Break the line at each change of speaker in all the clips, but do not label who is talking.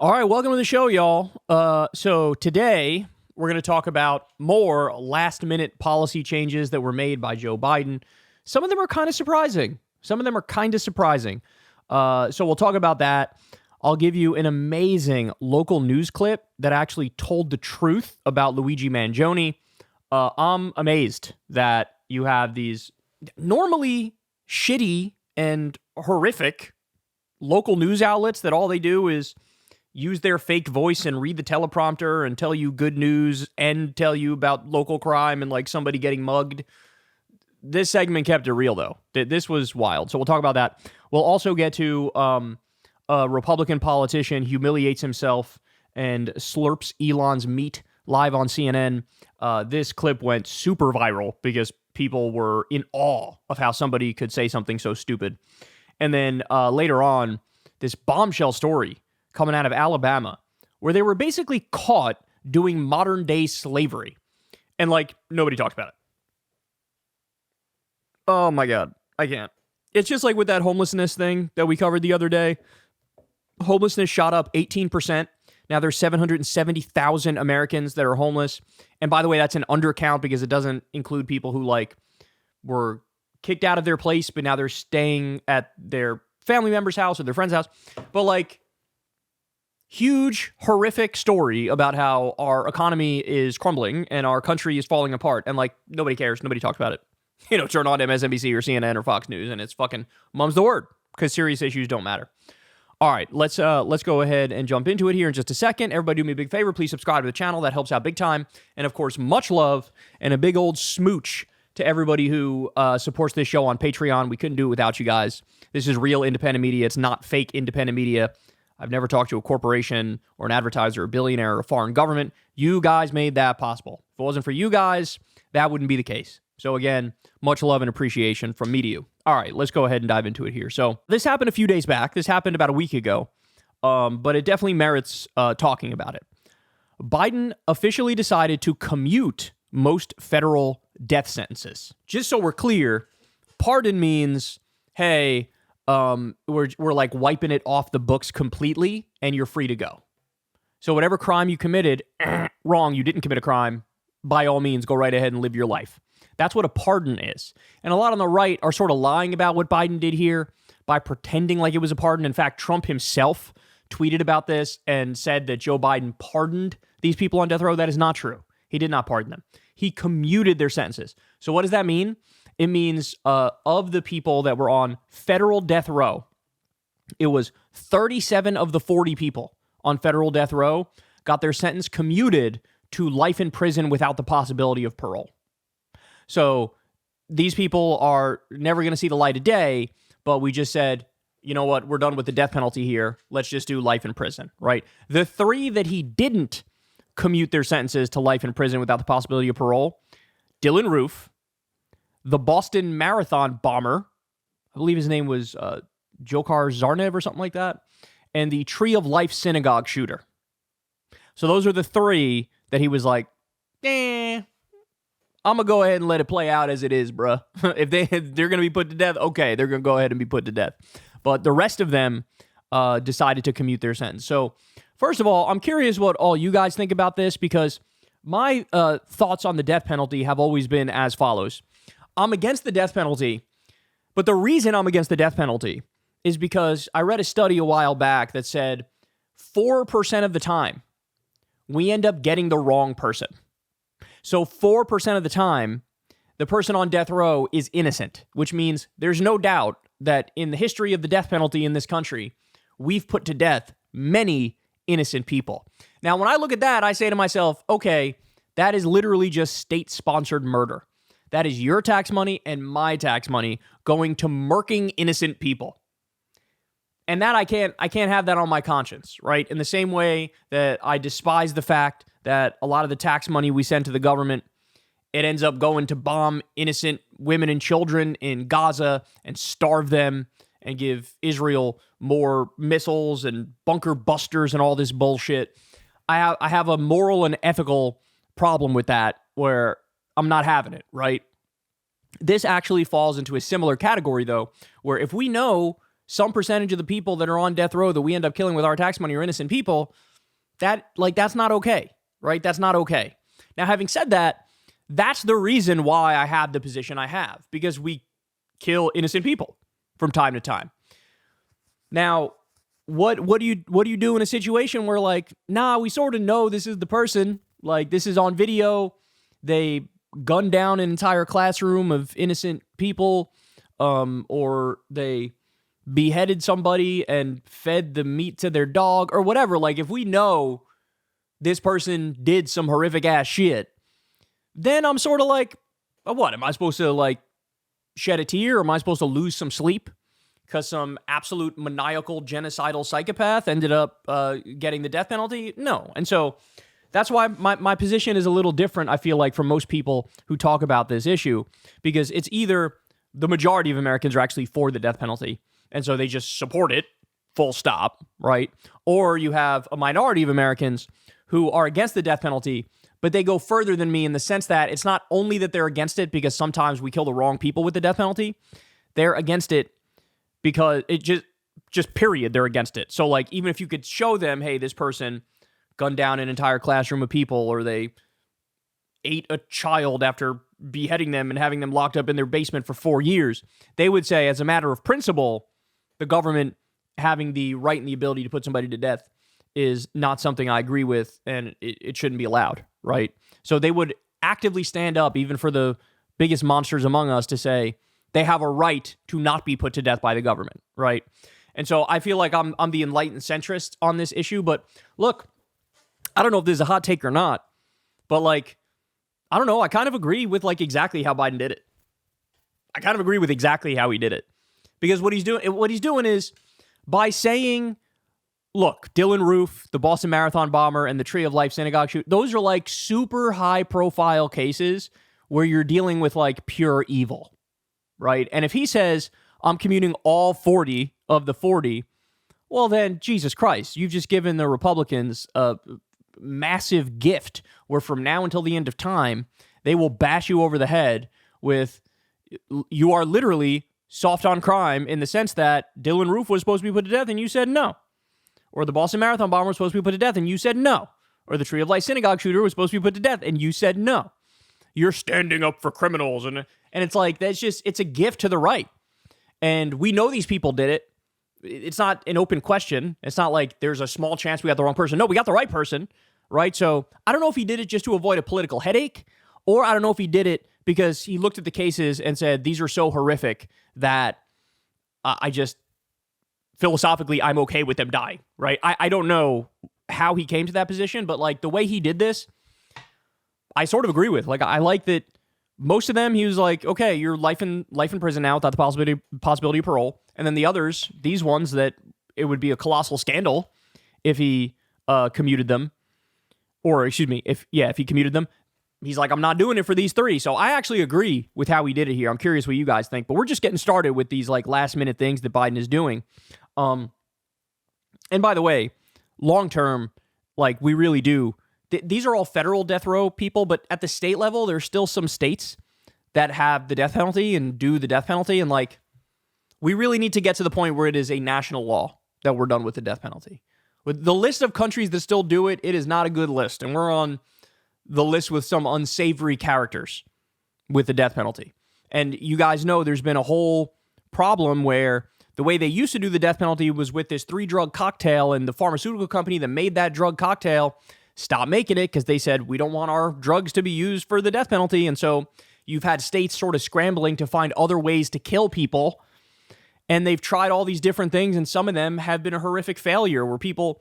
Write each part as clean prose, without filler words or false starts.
All right, welcome to the show, y'all. So today we're going to talk about more last-minute policy changes that were made by Joe Biden. Some of them are kind of surprising. So we'll talk about that. I'll give you an amazing local news clip that actually told the truth about Luigi Mangione. I'm amazed that you have these normally shitty and horrific local news outlets that all they do is use their fake voice and read the teleprompter and tell you good news and tell you about local crime and like somebody getting mugged. This segment kept it real, though. This was wild. So we'll talk about that. We'll also get to a Republican politician humiliates himself and slurps Elon's meat live on CNN. This clip went super viral because people were in awe of how somebody could say something so stupid. And then later on, this bombshell story coming out of Alabama, where they were basically caught doing modern day slavery. And like, nobody talked about it. Oh my God, I can't. It's just like with that homelessness thing that we covered the other day. Homelessness shot up 18%. Now there's 770,000 Americans that are homeless. And by the way, that's an undercount because it doesn't include people who like were kicked out of their place, but now they're staying at their family member's house or their friend's house. But like, huge, horrific story about how our economy is crumbling and our country is falling apart. And like, nobody cares. Nobody talks about it. You know, turn on MSNBC or CNN or Fox News and it's fucking mum's the word because serious issues don't matter. All right, let's go ahead and jump into it here in just a second. Everybody do me a big favor. Please subscribe to the channel. That helps out big time. And of course, much love and a big old smooch to everybody who supports this show on Patreon. We couldn't do it without you guys. This is real independent media. It's not fake independent media. I've never talked to a corporation or an advertiser, a billionaire, or a foreign government. You guys made that possible. If it wasn't for you guys, that wouldn't be the case. So again, much love and appreciation from me to you. All right, let's go ahead and dive into it here. So this happened a few days back. This happened about a week ago, but it definitely merits talking about it. Biden officially decided to commute most federal death sentences. Just so we're clear, pardon means, hey, we're like wiping it off the books completely and you're free to go. So whatever crime you committed, wrong, you didn't commit a crime, by all means, go right ahead and live your life. That's what a pardon is. And a lot on the right are sort of lying about what Biden did here by pretending like it was a pardon. In fact, Trump himself tweeted about this and said that Joe Biden pardoned these people on death row. That is not true. He did not pardon them. He commuted their sentences. So what does that mean? It means of the people that were on federal death row, it was 37 of the 40 people on federal death row got their sentence commuted to life in prison without the possibility of parole. So these people are never going to see the light of day, but we just said, you know what, we're done with the death penalty here. Let's just do life in prison, right? The three that he didn't commute their sentences to life in prison without the possibility of parole, Dylan Roof, the Boston Marathon bomber, I believe his name was Dzhokhar Zarnev or something like that, and the Tree of Life synagogue shooter. So those are the three that he was like, I'm going to go ahead and let it play out as it is, bruh. If they're going to be put to death, okay, they're going to go ahead and be put to death. But the rest of them decided to commute their sentence. So first of all, I'm curious what all you guys think about this because my thoughts on the death penalty have always been as follows. I'm against the death penalty, but the reason I'm against the death penalty is because I read a study a while back that said 4% of the time we end up getting the wrong person. So 4% of the time, the person on death row is innocent, which means there's no doubt that in the history of the death penalty in this country, we've put to death many innocent people. Now, when I look at that, I say to myself, okay, that is literally just state-sponsored murder. That is your tax money and my tax money going to murking innocent people. And that I can't have that on my conscience, right? In the same way that I despise the fact that a lot of the tax money we send to the government, it ends up going to bomb innocent women and children in Gaza and starve them and give Israel more missiles and bunker busters and all this bullshit. I have a moral and ethical problem with that where I'm not having it, right? This actually falls into a similar category, though, where if we know some percentage of the people that are on death row that we end up killing with our tax money are innocent people, that's not okay, right? That's not okay. Now, having said that, that's the reason why I have the position I have, because we kill innocent people from time to time. Now, what do you do in a situation where like, nah, we sort of know this is the person, like this is on video, they gunned down an entire classroom of innocent people, or they beheaded somebody and fed the meat to their dog or whatever. Like if we know this person did some horrific ass shit, then I'm sort of like, what, am I supposed to like shed a tear? Or am I supposed to lose some sleep because some absolute maniacal genocidal psychopath ended up getting the death penalty? No. And so that's why my position is a little different, I feel like, from most people who talk about this issue, because it's either the majority of Americans are actually for the death penalty, and so they just support it, full stop, right? Or you have a minority of Americans who are against the death penalty, but they go further than me in the sense that it's not only that they're against it because sometimes we kill the wrong people with the death penalty. They're against it because it just period, they're against it. So like, even if you could show them, hey, this person gunned down an entire classroom of people, or they ate a child after beheading them and having them locked up in their basement for 4 years, they would say, as a matter of principle, the government having the right and the ability to put somebody to death is not something I agree with, and it shouldn't be allowed, right? So they would actively stand up, even for the biggest monsters among us, to say they have a right to not be put to death by the government, right? And so I feel like I'm the enlightened centrist on this issue, but look, I don't know if this is a hot take or not, but like, I don't know, I kind of agree with like exactly how Biden did it. I kind of agree with exactly how he did it. Because what he's doing is, by saying, look, Dylan Roof, the Boston Marathon bomber, and the Tree of Life synagogue shoot, those are like super high profile cases where you're dealing with like pure evil, right? And if he says, I'm commuting all 40 of the 40, well then, Jesus Christ, you've just given the Republicans a massive gift where from now until the end of time, they will bash you over the head with, you are literally soft on crime in the sense that Dylan Roof was supposed to be put to death and you said no. Or the Boston Marathon bomber was supposed to be put to death and you said no. Or the Tree of Life synagogue shooter was supposed to be put to death and you said no. You're standing up for criminals. And it's like, it's a gift to the right. And we know these people did it. It's not an open question. It's not like there's a small chance we got the wrong person. No, we got the right person, right? So I don't know if he did it just to avoid a political headache, or I don't know if he did it because he looked at the cases and said, these are so horrific that I just, philosophically, I'm okay with them dying, right? I don't know how he came to that position, but like the way he did this, I sort of agree with. Like, I like that most of them, he was like, okay, you're life in prison now without the possibility of parole. And then the others, these ones that it would be a colossal scandal if he commuted them, or excuse me, if he commuted them. He's like, I'm not doing it for these three. So I actually agree with how he did it here. I'm curious what you guys think, but we're just getting started with these like last minute things that Biden is doing. And by the way, long term, like we really do. These are all federal death row people, but at the state level, there's still some states that have the death penalty and do the death penalty. And like, we really need to get to the point where it is a national law that we're done with the death penalty. With the list of countries that still do it, it is not a good list. And we're on the list with some unsavory characters with the death penalty. And you guys know there's been a whole problem where the way they used to do the death penalty was with this 3-drug cocktail, and the pharmaceutical company that made that drug cocktail stopped making it because they said, we don't want our drugs to be used for the death penalty. And so you've had states sort of scrambling to find other ways to kill people. And they've tried all these different things, and some of them have been a horrific failure where people,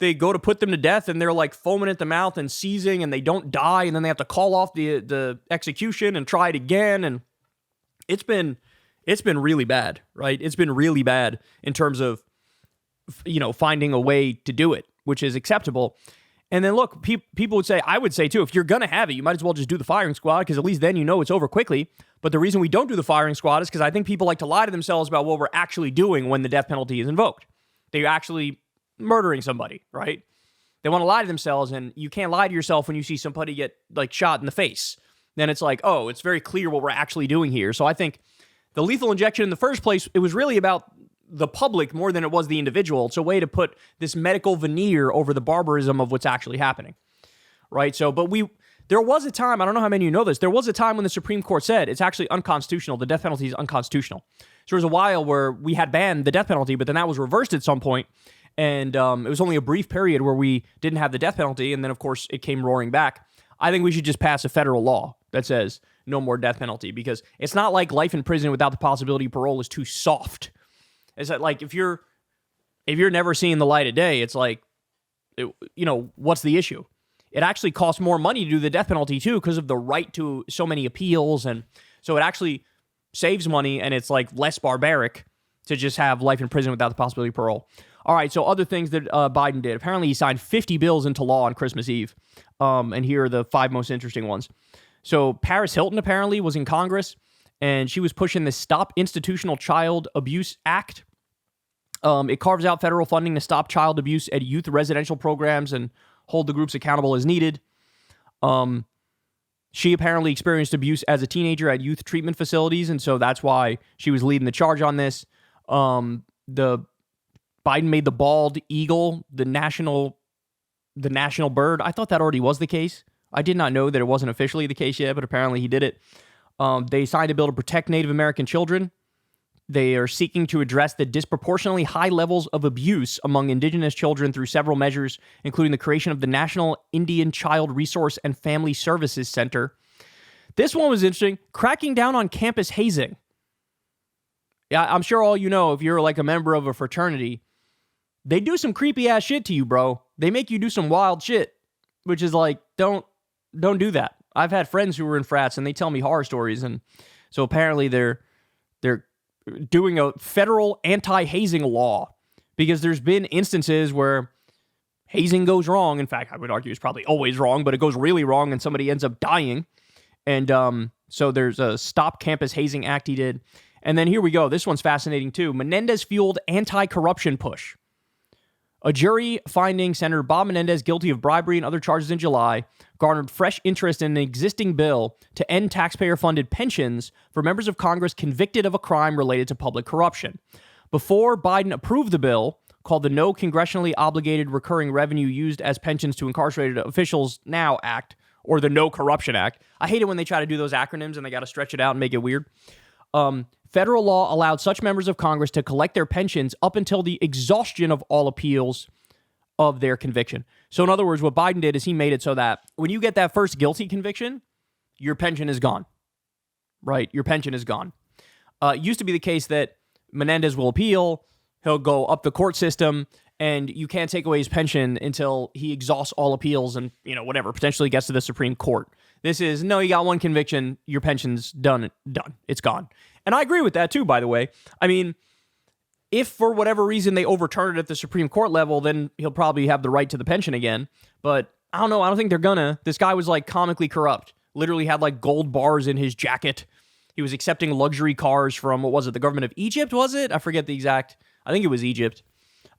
they go to put them to death and they're like foaming at the mouth and seizing and they don't die, and then they have to call off the execution and try it again. And it's been really bad, right? It's been really bad in terms of, finding a way to do it, which is acceptable. And then look, people would say, I would say too, if you're going to have it, you might as well just do the firing squad, because at least then it's over quickly. But the reason we don't do the firing squad is because I think people like to lie to themselves about what we're actually doing when the death penalty is invoked. They're actually murdering somebody, right? They want to lie to themselves, and you can't lie to yourself when you see somebody get like shot in the face. Then it's like, oh, it's very clear what we're actually doing here. So I think the lethal injection in the first place, it was really about the public more than it was the individual. It's a way to put this medical veneer over the barbarism of what's actually happening, right? So, but there was a time, I don't know how many of you know this, there was a time when the Supreme Court said it's actually unconstitutional. The death penalty is unconstitutional. So there was a while where we had banned the death penalty, but then that was reversed at some point, and it was only a brief period where we didn't have the death penalty, and then, of course, it came roaring back. I think we should just pass a federal law that says no more death penalty, because it's not like life in prison without the possibility of parole is too soft. It's like if you're never seeing the light of day, it's like, what's the issue? It actually costs more money to do the death penalty too because of the right to so many appeals, and so it actually saves money, and it's like less barbaric to just have life in prison without the possibility of parole. All right, so other things that Biden did. Apparently, he signed 50 bills into law on Christmas Eve, and here are the 5 most interesting ones. So Paris Hilton apparently was in Congress, and she was pushing the Stop Institutional Child Abuse Act. It carves out federal funding to stop child abuse at youth residential programs and hold the groups accountable as needed. She apparently experienced abuse as a teenager at youth treatment facilities, and so that's why she was leading the charge on this. The Biden made the bald eagle the national bird. I thought that already was the case. I did not know that it wasn't officially the case yet, but apparently he did it. They signed a bill to protect Native American children. They are seeking to address the disproportionately high levels of abuse among indigenous children through several measures, including the creation of the National Indian Child Resource and Family Services Center. This one was interesting. Cracking down on campus hazing. Yeah, I'm sure all you know, if you're like a member of a fraternity, they do some creepy ass shit to you, bro. They make you do some wild shit, which is like, don't do that. I've had friends who were in frats and they tell me horror stories, and so apparently they're doing a federal anti-hazing law because there's been instances where hazing goes wrong. In fact, I would argue it's probably always wrong, but it goes really wrong and somebody ends up dying. And so there's a Stop Campus Hazing Act he did. And then here we go. This one's fascinating too. Menendez-fueled anti-corruption push. A jury finding Senator Bob Menendez guilty of bribery and other charges in July garnered fresh interest in an existing bill to end taxpayer-funded pensions for members of Congress convicted of a crime related to public corruption. Before Biden approved the bill, called the No Congressionally Obligated Recurring Revenue Used as Pensions to Incarcerated Officials Now Act, or the No Corruption Act. I hate it when they try to do those acronyms and they got to stretch it out and make it weird. Federal law allowed such members of Congress to collect their pensions up until the exhaustion of all appeals of their conviction. So in other words, what Biden did is he made it so that when you get that first guilty conviction, your pension is gone, right? Your pension is gone. It used to be the case that Menendez will appeal, he'll go up the court system, and you can't take away his pension until he exhausts all appeals and, whatever, potentially gets to the Supreme Court. This is, no, you got one conviction, your pension's done. It's gone. And I agree with that too, by the way. I mean, if for whatever reason they overturn it at the Supreme Court level, then he'll probably have the right to the pension again. But I don't know. I don't think they're gonna. This guy was like comically corrupt. Literally had like gold bars in his jacket. He was accepting luxury cars from, what was it, the government of Egypt, was it? I forget the exact. I think it was Egypt.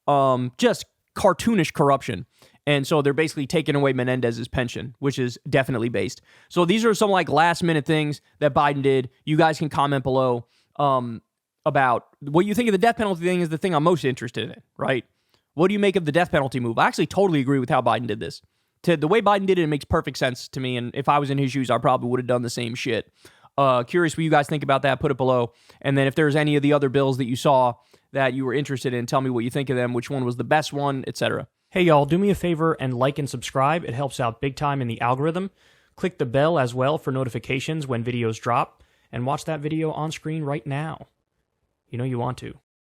Just cartoonish corruption. And so they're basically taking away Menendez's pension, which is definitely based. So these are some like last minute things that Biden did. You guys can comment below about what you think of the death penalty thing is the thing I'm most interested in, right? What do you make of the death penalty move? I actually totally agree with how Biden did this. The way Biden did it, it makes perfect sense to me. And if I was in his shoes, I probably would have done the same shit. Curious what you guys think about that. Put it below. And then if there's any of the other bills that you saw that you were interested in, tell me what you think of them, which one was the best one, etc. Hey y'all, do me a favor and like and subscribe. It helps out big time in the algorithm. Click the bell as well for notifications when videos drop, and watch that video on screen right now. You know you want to.